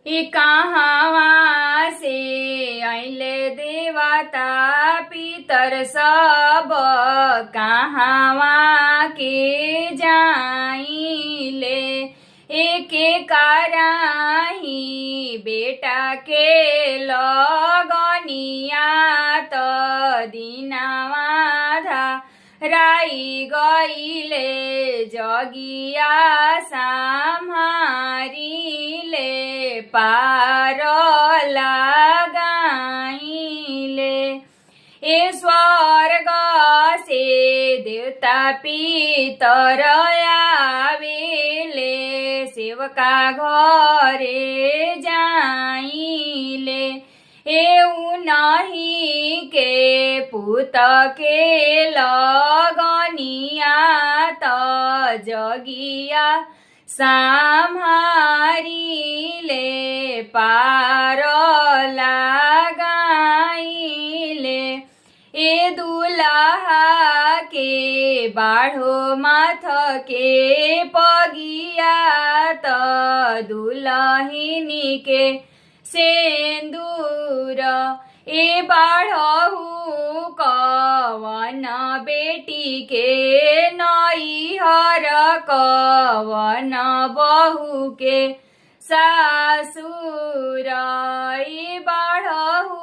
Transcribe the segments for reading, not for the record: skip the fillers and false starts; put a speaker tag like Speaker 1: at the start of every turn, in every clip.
Speaker 1: ई कहाँ से अइले देवता पितर सब, कहाँ के जाइले। एके कराही बेटा के लगनिया, त दिनावा धराई गइले। जगिया सम्हारिले पार लगाइले। ए स्वर्ग से देवता पितर आवेले, सेवका घरे जाइले। एउ नहीं के पुत के लगनिया, त जगिया सम्हारिले पार लगाइले। ए दुल्हा के बाढ़ो माथ के पगिया, त दुल्हिनी के सेंदूर। ए बाढ़हु कवन बेटी के नैहर, कवन बहू के सासुर। ए बाढ़हु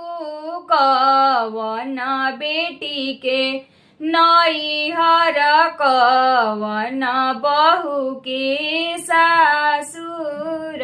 Speaker 1: कवन बेटी के नैहर, कवन बहू के सासुर।